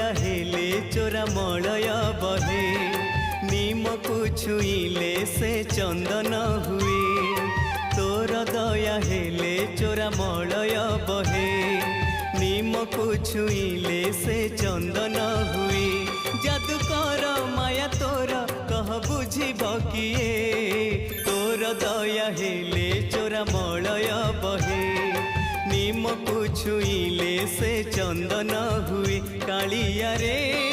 दया हेले चोरा मलय बहे नीम को छुईले से चंदन हुए तोर दया हेले चोरा मलय बहे नीम को छुईले से चंदन हुए जादू कर माया तोर कह बुझिब किए तोर दया हेले चोरा मलय बहे नीम को छुईले से चंदन हुए कालिया रे